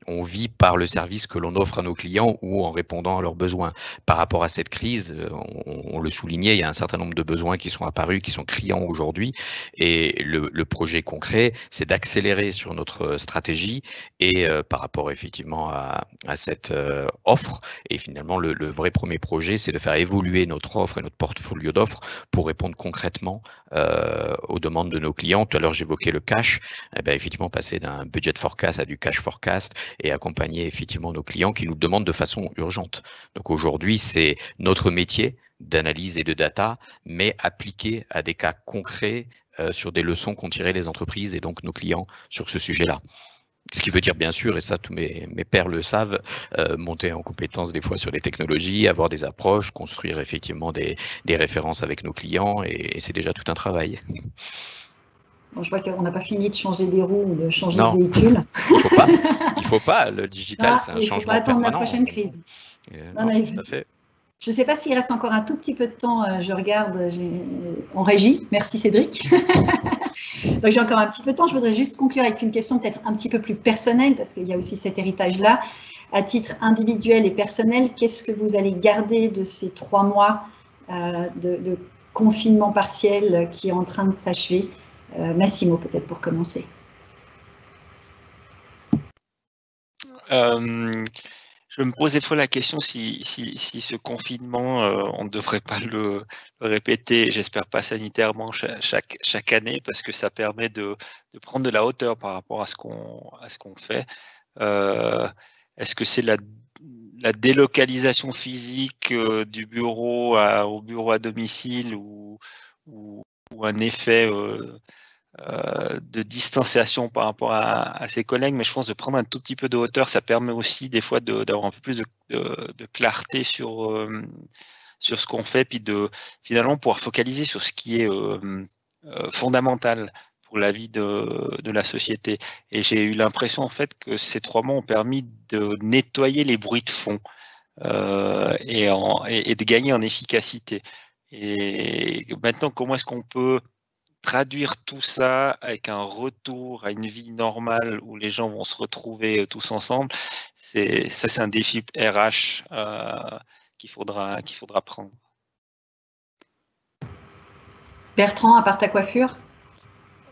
on vit par le service que l'on offre à nos clients ou en répondant à leurs besoins. Par rapport à cette crise, on le soulignait, il y a un certain nombre de besoins qui sont apparus, qui sont criants aujourd'hui. Et le projet concret, c'est d'accélérer sur notre stratégie et par rapport effectivement à cette offre. Et finalement, le vrai premier projet, c'est de faire évoluer notre offre et notre portfolio d'offres pour répondre concrètement aux demandes de nos clients. Tout à l'heure, j'évoquais le cash. Effectivement, passer d'un budget forecast à du cash forecast et accompagner effectivement nos clients qui nous demandent de façon urgente. Donc aujourd'hui, c'est notre métier d'analyse et de data, mais appliqué à des cas concrets sur des leçons qu'ont tirées les entreprises et donc nos clients sur ce sujet-là. Ce qui veut dire bien sûr, et ça tous mes pairs le savent, monter en compétence des fois sur les technologies, avoir des approches, construire effectivement des références avec nos clients, et c'est déjà tout un travail. Bon, je vois qu'on n'a pas fini de changer des roues ou de changer Non. de véhicule. Il faut pas. Le digital, c'est un changement permanent. Il ne faut pas attendre la prochaine crise. Non, tout à fait. Je ne sais pas s'il reste encore un tout petit peu de temps. Je regarde en régie. Merci Cédric. Donc j'ai encore un petit peu de temps. Je voudrais juste conclure avec une question peut-être un petit peu plus personnelle parce qu'il y a aussi cet héritage-là. À titre individuel et personnel, qu'est-ce que vous allez garder de ces 3 mois de confinement partiel qui est en train de s'achever? Massimo, peut-être pour commencer. Je me posais fois la question si ce confinement, on ne devrait pas le répéter, j'espère pas sanitairement, chaque année, parce que ça permet de prendre de la hauteur par rapport à ce qu'on fait. Est-ce que c'est la délocalisation physique du bureau au bureau à domicile ou un effet de distanciation par rapport à ses collègues, mais je pense de prendre un tout petit peu de hauteur, ça permet aussi des fois d'avoir un peu plus de clarté sur ce qu'on fait, puis de finalement pouvoir focaliser sur ce qui est fondamental pour la vie de la société. Et j'ai eu l'impression en fait que ces 3 mois ont permis de nettoyer les bruits de fond et de gagner en efficacité. Et maintenant, comment est-ce qu'on peut traduire tout ça avec un retour à une vie normale où les gens vont se retrouver tous ensemble, c'est un défi RH qu'il faudra prendre. Bertrand, à part ta coiffure?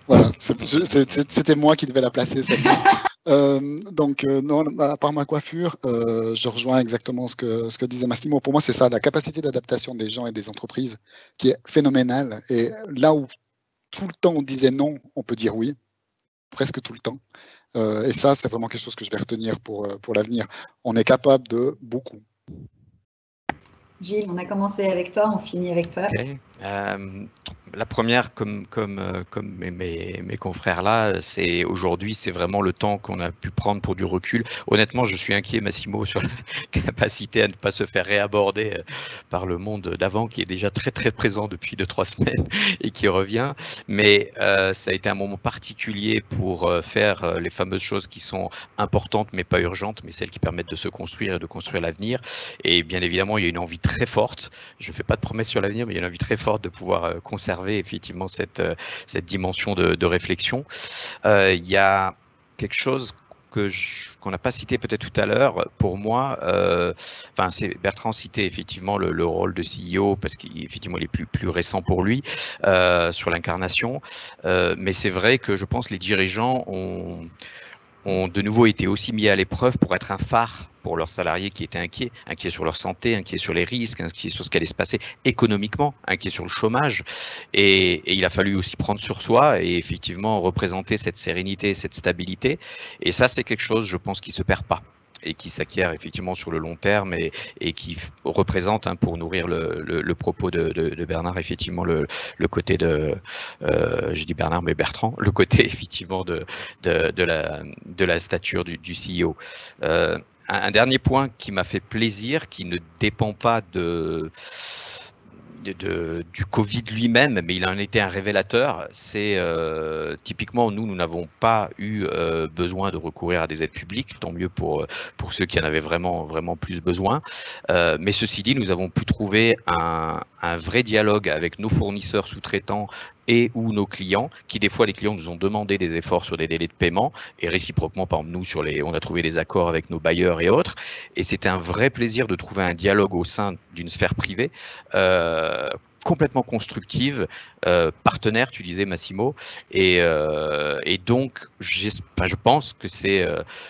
Voilà, c'était moi qui devais la placer, celle-là. Non, à part ma coiffure, je rejoins exactement ce que disait Massimo. Pour moi, c'est ça, la capacité d'adaptation des gens et des entreprises qui est phénoménale. Et là où tout le temps on disait non, on peut dire oui, presque tout le temps. Et ça, c'est vraiment quelque chose que je vais retenir pour l'avenir. On est capable de beaucoup. Gilles, on a commencé avec toi, on finit avec toi. Okay. La première, comme mes confrères là, c'est aujourd'hui, c'est vraiment le temps qu'on a pu prendre pour du recul. Honnêtement, je suis inquiet, Massimo, sur la capacité à ne pas se faire réaborder par le monde d'avant, qui est déjà très très présent depuis 2-3 semaines et qui revient. Mais ça a été un moment particulier pour faire les fameuses choses qui sont importantes mais pas urgentes, mais celles qui permettent de se construire et de construire l'avenir. Et bien évidemment, il y a une envie très forte. Je ne fais pas de promesses sur l'avenir, mais il y a une envie très forte de pouvoir conserver effectivement cette dimension de réflexion. Il y a quelque chose qu'on n'a pas cité peut-être tout à l'heure. Pour moi, c'est Bertrand citait effectivement le rôle de CEO parce qu'effectivement il est plus récent pour lui sur l'incarnation. Mais c'est vrai que je pense que les dirigeants ont de nouveau été aussi mis à l'épreuve pour être un phare pour leurs salariés qui étaient inquiets sur leur santé, inquiets sur les risques, inquiets sur ce qui allait se passer économiquement, inquiets sur le chômage. Et il a fallu aussi prendre sur soi et effectivement représenter cette sérénité, cette stabilité. Et ça, c'est quelque chose, je pense, qui ne se perd pas et qui s'acquiert effectivement sur le long terme et qui représente, pour nourrir le propos de Bernard, effectivement le côté je dis Bernard mais Bertrand, le côté effectivement de la stature du CEO. Un dernier point qui m'a fait plaisir, qui ne dépend pas du Covid lui-même, mais il en était un révélateur, c'est typiquement nous n'avons pas eu besoin de recourir à des aides publiques, tant mieux pour ceux qui en avaient vraiment plus besoin. Mais ceci dit, nous avons pu trouver un vrai dialogue avec nos fournisseurs sous-traitants et ou nos clients, qui des fois les clients nous ont demandé des efforts sur des délais de paiement et réciproquement par exemple nous on a trouvé des accords avec nos bailleurs et autres, et c'était un vrai plaisir de trouver un dialogue au sein d'une sphère privée complètement constructive, partenaire, tu disais Massimo, et donc je pense que c'est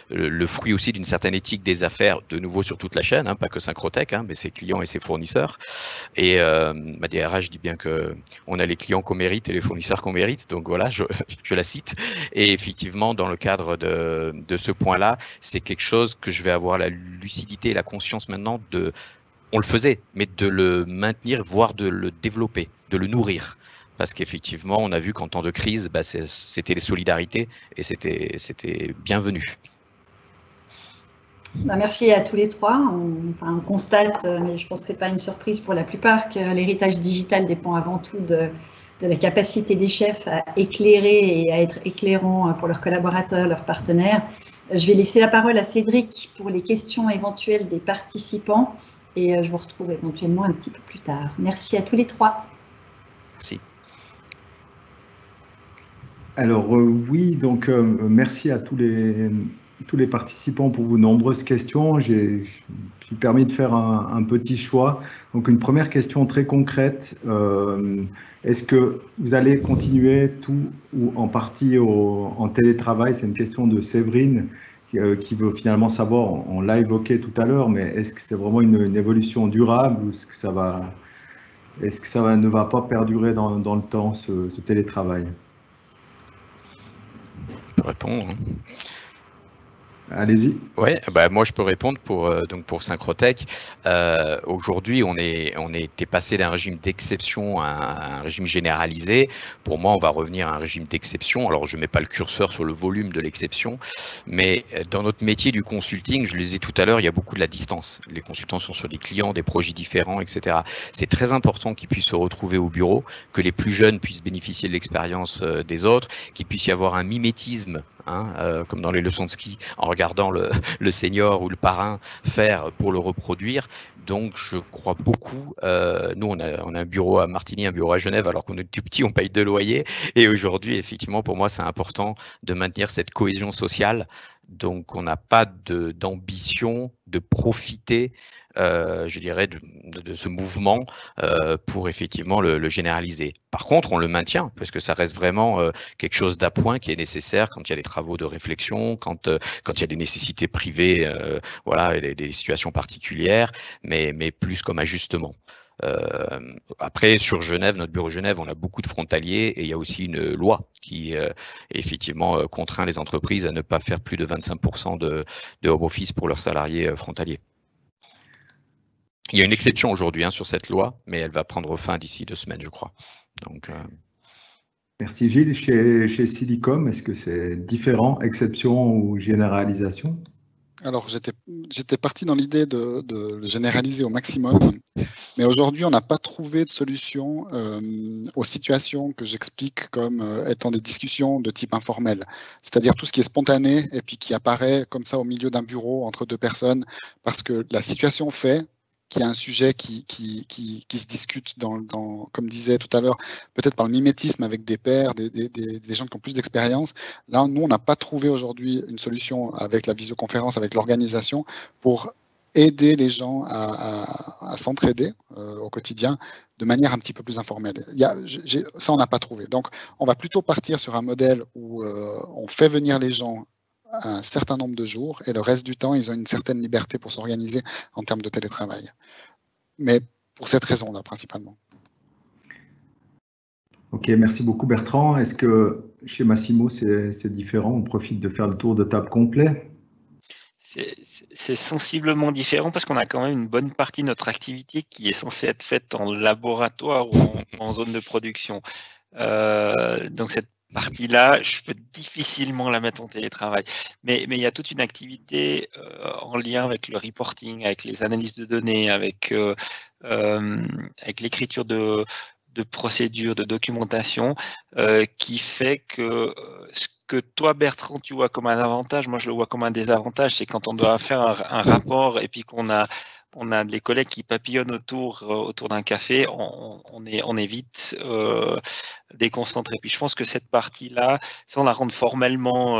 le fruit aussi d'une certaine éthique des affaires, de nouveau sur toute la chaîne, pas que Synchrotech, mais ses clients et ses fournisseurs. Et ma DRH dit bien que on a les clients qu'on mérite et les fournisseurs qu'on mérite, donc voilà, je la cite. Et effectivement, dans le cadre de ce point-là, c'est quelque chose que je vais avoir la lucidité et la conscience maintenant on le faisait, mais de le maintenir, voire de le développer, de le nourrir. Parce qu'effectivement, on a vu qu'en temps de crise, c'était des solidarités et c'était bienvenu. Merci à tous les trois. On constate, mais je pense que ce n'est pas une surprise pour la plupart, que l'héritage digital dépend avant tout de de la capacité des chefs à éclairer et à être éclairants pour leurs collaborateurs, leurs partenaires. Je vais laisser la parole à Cédric pour les questions éventuelles des participants et je vous retrouve éventuellement un petit peu plus tard. Merci à tous les trois. Merci. Alors oui, donc merci à tous les participants pour vos nombreuses questions. Je me suis permis de faire un petit choix. Donc une première question très concrète, est-ce que vous allez continuer tout ou en partie en télétravail? C'est une question de Séverine qui veut finalement savoir, on l'a évoqué tout à l'heure, mais est-ce que c'est vraiment une évolution durable ou est-ce que ça ne va pas perdurer dans le temps, ce télétravail? Je peux répondre. Allez-y. Ouais, moi je peux répondre pour Synchrotech. Aujourd'hui, on était passé d'un régime d'exception à un régime généralisé. Pour moi, on va revenir à un régime d'exception. Alors, je mets pas le curseur sur le volume de l'exception, mais dans notre métier du consulting, je le disais tout à l'heure, il y a beaucoup de la distance. Les consultants sont sur des clients, des projets différents, etc. C'est très important qu'ils puissent se retrouver au bureau, que les plus jeunes puissent bénéficier de l'expérience des autres, qu'il puisse y avoir un mimétisme, comme dans les leçons de ski, en regardant le senior ou le parrain faire pour le reproduire. Donc, je crois beaucoup. Nous, on a un bureau à Martigny, un bureau à Genève, alors qu'on est tout petit, on paye 2 loyers. Et aujourd'hui, effectivement, pour moi, c'est important de maintenir cette cohésion sociale. Donc, on n'a pas d'ambition de profiter, je dirais, de ce mouvement pour effectivement le généraliser. Par contre, on le maintient parce que ça reste vraiment quelque chose d'appoint qui est nécessaire quand il y a des travaux de réflexion, quand il y a des nécessités privées, voilà, et des situations particulières, mais plus comme ajustement. Après, sur Genève, notre bureau Genève, on a beaucoup de frontaliers et il y a aussi une loi qui effectivement contraint les entreprises à ne pas faire plus de 25% de home office pour leurs salariés frontaliers. Il y a une exception aujourd'hui sur cette loi, mais elle va prendre fin d'ici 2 semaines, je crois. Donc, merci Gilles. Chez Silicom, est-ce que c'est différent, exception ou généralisation? Alors, j'étais parti dans l'idée de le généraliser au maximum, mais aujourd'hui, on n'a pas trouvé de solution aux situations que j'explique comme étant des discussions de type informel, c'est-à-dire tout ce qui est spontané et puis qui apparaît comme ça au milieu d'un bureau entre 2 personnes, parce que la situation fait qu'il y a un sujet qui se discute comme disait tout à l'heure, peut-être par le mimétisme avec des pairs, des gens qui ont plus d'expérience. Là, nous, on n'a pas trouvé aujourd'hui une solution avec la visioconférence, avec l'organisation, pour aider les gens à s'entraider au quotidien de manière un petit peu plus informelle. Ça, on n'a pas trouvé. Donc, on va plutôt partir sur un modèle où on fait venir les gens un certain nombre de jours et le reste du temps, ils ont une certaine liberté pour s'organiser en termes de télétravail. Mais pour cette raison-là, principalement. Ok, merci beaucoup Bertrand. Est-ce que chez Massimo, c'est différent? On profite de faire le tour de table complet? C'est sensiblement différent parce qu'on a quand même une bonne partie de notre activité qui est censée être faite en laboratoire ou en zone de production. Donc cette partie-là, je peux difficilement la mettre en télétravail. Mais il y a toute une activité en lien avec le reporting, avec les analyses de données, avec l'écriture de procédures, de documentation, qui fait que ce que toi, Bertrand, tu vois comme un avantage, moi je le vois comme un désavantage, c'est quand on doit faire un rapport et puis qu'on a des collègues qui papillonnent autour d'un café, on est vite déconcentré. Puis je pense que cette partie-là, si on la rend formellement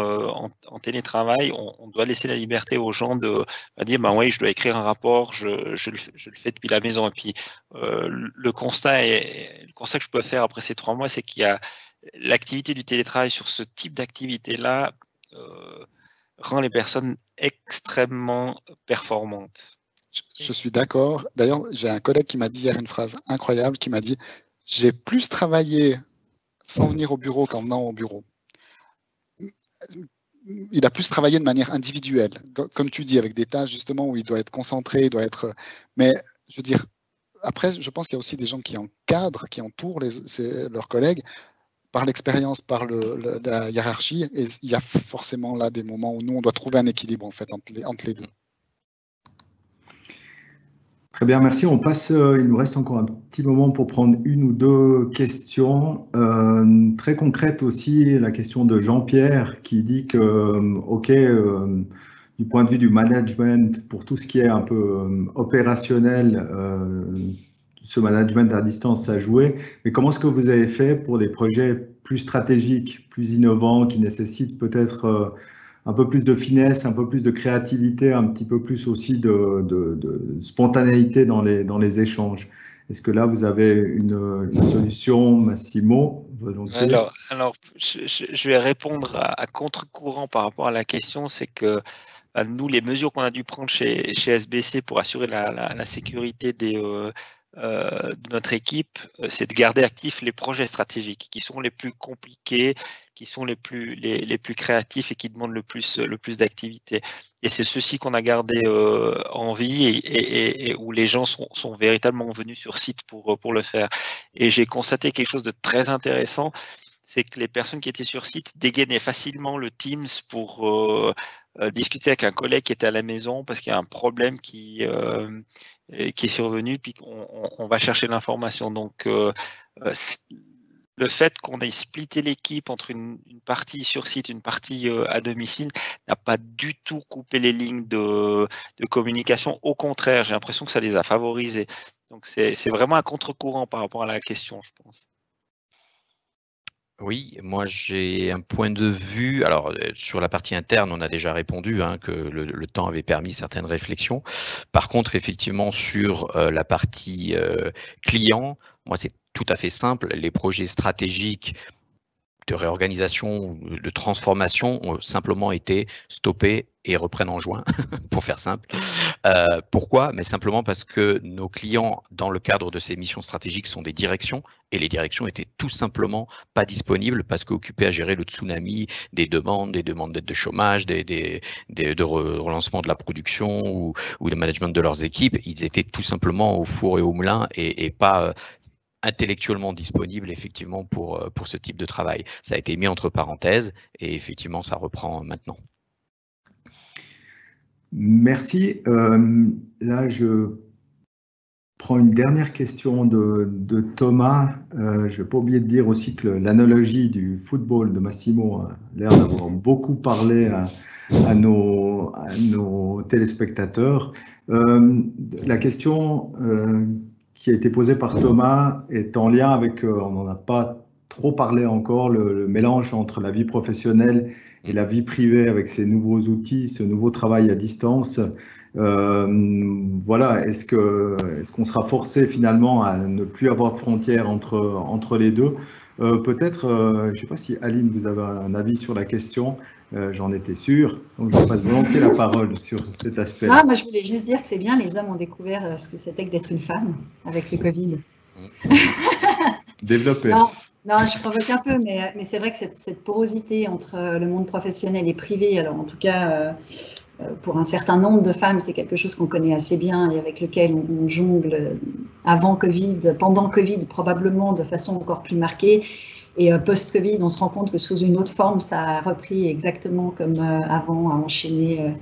en télétravail, on doit laisser la liberté aux gens de dire oui, je dois écrire un rapport, je le fais depuis la maison. Et puis le constat que je peux faire après ces 3 mois, c'est qu'il y a l'activité du télétravail sur ce type d'activité-là rend les personnes extrêmement performantes. Je suis d'accord. D'ailleurs, j'ai un collègue qui m'a dit hier une phrase incroyable, qui m'a dit « J'ai plus travaillé sans venir au bureau qu'en venant au bureau ». Il a plus travaillé de manière individuelle, comme tu dis, avec des tâches justement où il doit être concentré, il doit être… Mais je veux dire, après, je pense qu'il y a aussi des gens qui encadrent, qui entourent leurs collègues par l'expérience, par la hiérarchie, et il y a forcément là des moments où nous, on doit trouver un équilibre en fait entre les deux. Très bien, merci. On passe, il nous reste encore un petit moment pour prendre une ou deux questions. Très concrète aussi, la question de Jean-Pierre qui dit que, OK, du point de vue du management, pour tout ce qui est un peu opérationnel, ce management à distance a joué, mais comment est-ce que vous avez fait pour des projets plus stratégiques, plus innovants, qui nécessitent peut-être un peu plus de finesse, un peu plus de créativité, un petit peu plus aussi de spontanéité dans les échanges. Est-ce que là, vous avez une solution, Massimo, volontiers? Alors je vais répondre à contre-courant par rapport à la question, c'est que nous, les mesures qu'on a dû prendre chez SBC pour assurer la sécurité de notre équipe, c'est de garder actifs les projets stratégiques qui sont les plus compliqués, qui sont les plus créatifs et qui demandent le plus d'activité. Et c'est ceci qu'on a gardé en vie et où les gens sont véritablement venus sur site pour le faire. Et j'ai constaté quelque chose de très intéressant, c'est que les personnes qui étaient sur site dégainaient facilement le Teams pour discuter avec un collègue qui était à la maison parce qu'il y a un problème qui est survenu, puis on va chercher l'information. Donc, le fait qu'on ait splitté l'équipe entre une partie sur site, une partie à domicile, n'a pas du tout coupé les lignes de communication. Au contraire, j'ai l'impression que ça les a favorisés. Donc, c'est vraiment un contre-courant par rapport à la question, je pense. Oui, moi j'ai un point de vue. Alors sur la partie interne, on a déjà répondu que le temps avait permis certaines réflexions. Par contre, effectivement, sur la partie client, moi c'est tout à fait simple. Les projets stratégiques de réorganisation, de transformation ont simplement été stoppés et reprennent en juin, pour faire simple. Pourquoi? Mais simplement parce que nos clients, dans le cadre de ces missions stratégiques, sont des directions, et les directions étaient tout simplement pas disponibles parce qu'occupées à gérer le tsunami des demandes d'aide de chômage, de relancement de la production ou de management de leurs équipes. Ils étaient tout simplement au four et au moulin et pas intellectuellement disponible effectivement pour ce type de travail. Ça a été mis entre parenthèses et effectivement ça reprend maintenant. Merci. Là, je prends une dernière question de Thomas. Je ne vais pas oublier de dire aussi que l'analogie du football de Massimo a l'air d'avoir beaucoup parlé à nos téléspectateurs. La question qui a été posée par Thomas est en lien avec, on n'en a pas trop parlé encore, le mélange entre la vie professionnelle et la vie privée avec ces nouveaux outils, ce nouveau travail à distance. Voilà, est-ce qu'on sera forcé finalement à ne plus avoir de frontières entre les deux? Peut-être, je ne sais pas si Aline, vous avez un avis sur la question. J'en étais sûr, donc je passe volontiers la parole sur cet aspect. Ah, moi je voulais juste dire que c'est bien, les hommes ont découvert ce que c'était que d'être une femme avec le Covid. Développez. Non, je provoque un peu, mais c'est vrai que cette porosité entre le monde professionnel et privé, alors en tout cas pour un certain nombre de femmes, c'est quelque chose qu'on connaît assez bien et avec lequel on jongle avant Covid, pendant Covid probablement de façon encore plus marquée. Et post-Covid, on se rend compte que sous une autre forme, ça a repris exactement comme avant, à enchaîner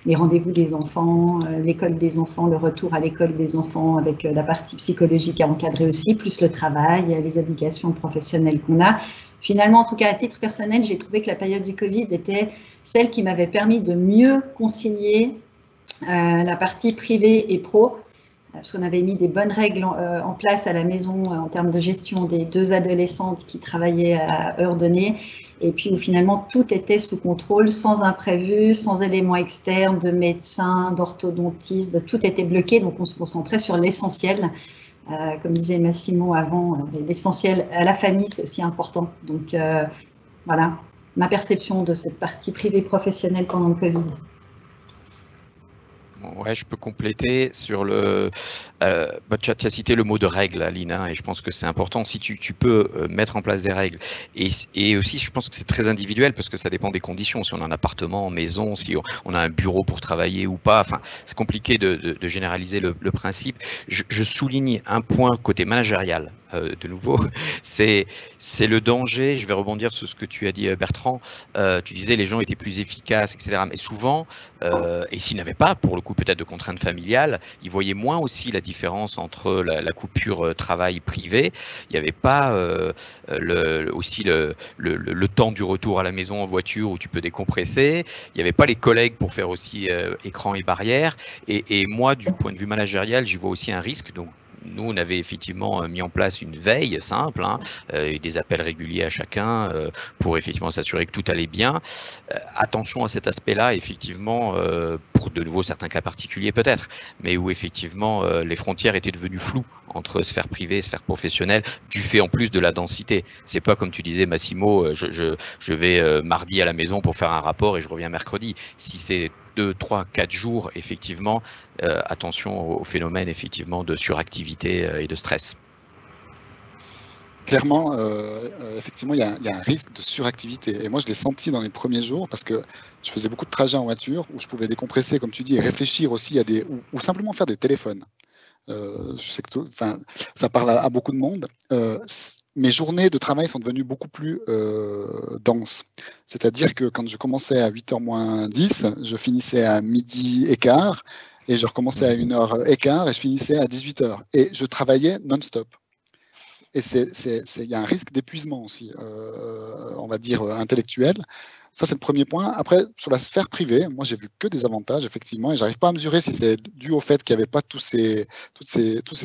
les rendez-vous des enfants, l'école des enfants, le retour à l'école des enfants avec la partie psychologique à encadrer aussi, plus le travail, les obligations professionnelles qu'on a. Finalement, en tout cas, à titre personnel, j'ai trouvé que la période du Covid était celle qui m'avait permis de mieux concilier la partie privée et pro, parce qu'on avait mis des bonnes règles en place à la maison en termes de gestion des deux adolescentes qui travaillaient à heure donnée, et puis où finalement tout était sous contrôle, sans imprévu, sans éléments externes, de médecins, d'orthodontistes, tout était bloqué, donc on se concentrait sur l'essentiel. Comme disait Massimo avant, l'essentiel à la famille, c'est aussi important. Donc voilà, ma perception de cette partie privée professionnelle pendant le Covid. Ouais, je peux compléter sur le. Tu as cité le mot de règle, Aline, et je pense que c'est important. Si tu peux mettre en place des règles, et aussi, je pense que c'est très individuel parce que ça dépend des conditions. Si on a un appartement, maison, si on a un bureau pour travailler ou pas. Enfin, c'est compliqué de généraliser le principe. Je souligne un point côté managérial. de nouveau, c'est le danger. Je vais rebondir sur ce que tu as dit, Bertrand. Tu disais les gens étaient plus efficaces, etc. Mais souvent, et s'ils n'avaient pas, pour le coup, peut-être de contraintes familiales, ils voyaient moins aussi la différence entre la coupure travail privé. Il n'y avait pas aussi le temps du retour à la maison en voiture où tu peux décompresser. Il n'y avait pas les collègues pour faire aussi écran et barrière. Et moi, du point de vue managérial, j'y vois aussi un risque. Donc, nous, on avait effectivement mis en place une veille simple, et des appels réguliers à chacun pour effectivement s'assurer que tout allait bien. Attention à cet aspect-là, effectivement, pour de nouveau certains cas particuliers peut-être, mais où effectivement les frontières étaient devenues floues entre sphère privée et sphère professionnelle, du fait en plus de la densité. C'est pas comme tu disais, Massimo, je vais mardi à la maison pour faire un rapport et je reviens mercredi. Si c'est 2, 3, 4 jours, effectivement, attention au phénomène effectivement de suractivité et de stress. Clairement, effectivement, il y a un risque de suractivité. Et moi, je l'ai senti dans les premiers jours parce que je faisais beaucoup de trajets en voiture où je pouvais décompresser, comme tu dis, et réfléchir aussi à ou simplement faire des téléphones. Je sais que ça parle à beaucoup de monde. Mes journées de travail sont devenues beaucoup plus denses. C'est-à-dire que quand je commençais à 8h moins 10, je finissais à 12h15 et je recommençais à 1h15 et je finissais à 18h. Et je travaillais non-stop. Et il y a un risque d'épuisement aussi, on va dire intellectuel. Ça, c'est le premier point. Après, sur la sphère privée, moi, j'ai vu que des avantages, effectivement, et j'arrive pas à mesurer si c'est dû au fait qu'il n'y avait pas tous ces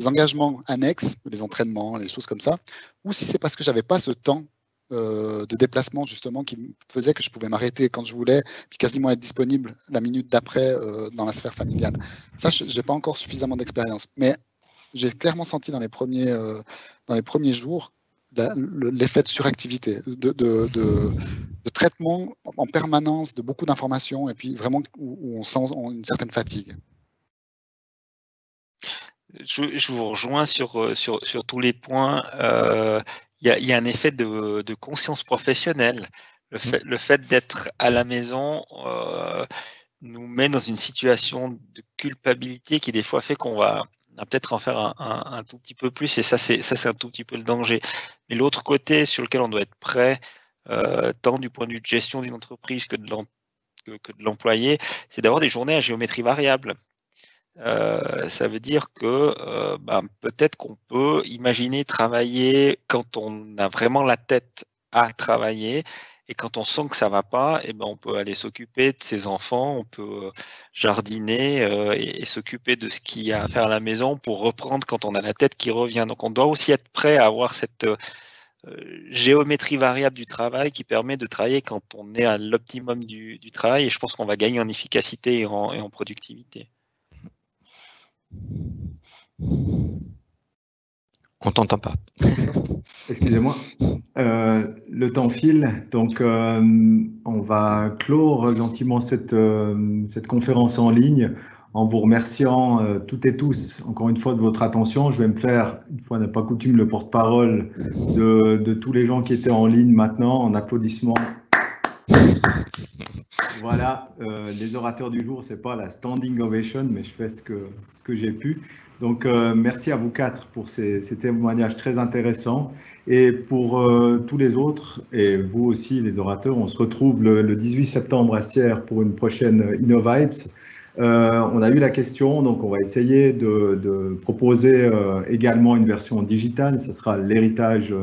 engagements annexes, les entraînements, les choses comme ça, ou si c'est parce que j'avais pas ce temps de déplacement, justement, qui me faisait que je pouvais m'arrêter quand je voulais, puis quasiment être disponible la minute d'après dans la sphère familiale. Ça, je n'ai pas encore suffisamment d'expérience. Mais j'ai clairement senti dans les premiers jours l'effet de suractivité, de traitement en permanence de beaucoup d'informations et puis vraiment où on sent une certaine fatigue. Je vous rejoins sur tous les points. Il y a un effet de conscience professionnelle. Le fait d'être à la maison nous met dans une situation de culpabilité qui des fois fait qu'on va peut-être en faire un tout petit peu plus, et ça c'est un tout petit peu le danger. Mais l'autre côté sur lequel on doit être prêt, tant du point de vue de gestion d'une entreprise que de l'employé, c'est d'avoir des journées à géométrie variable. Ça veut dire que peut-être qu'on peut imaginer travailler quand on a vraiment la tête à travailler, et quand on sent que ça va pas, on peut aller s'occuper de ses enfants, on peut jardiner et s'occuper de ce qu'il y a à faire à la maison pour reprendre quand on a la tête qui revient. Donc on doit aussi être prêt à avoir cette géométrie variable du travail qui permet de travailler quand on est à l'optimum du travail, et je pense qu'on va gagner en efficacité et en productivité. On t'entend pas. Excusez-moi. Le temps file, donc on va clore gentiment cette conférence en ligne en vous remerciant toutes et tous, encore une fois, de votre attention. Je vais me faire, une fois n'est pas coutume, le porte-parole de tous les gens qui étaient en ligne maintenant, en applaudissements. Voilà, les orateurs du jour, c'est pas la standing ovation, mais je fais ce que j'ai pu. Donc, merci à vous quatre pour ces témoignages très intéressants. Et pour tous les autres, et vous aussi, les orateurs, on se retrouve le 18 septembre à Sierre pour une prochaine InnoVibes. On a eu la question, donc on va essayer de proposer également une version digitale. Ce sera l'héritage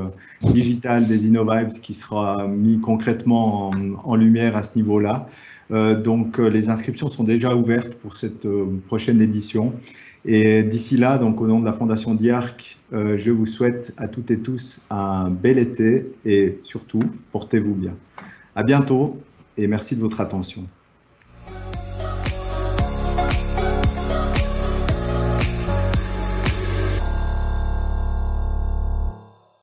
digital des InnoVibes qui sera mis concrètement en lumière à ce niveau-là. Donc les inscriptions sont déjà ouvertes pour cette prochaine édition. Et d'ici là, donc au nom de la Fondation DIARC, je vous souhaite à toutes et tous un bel été et surtout, portez-vous bien. À bientôt et merci de votre attention.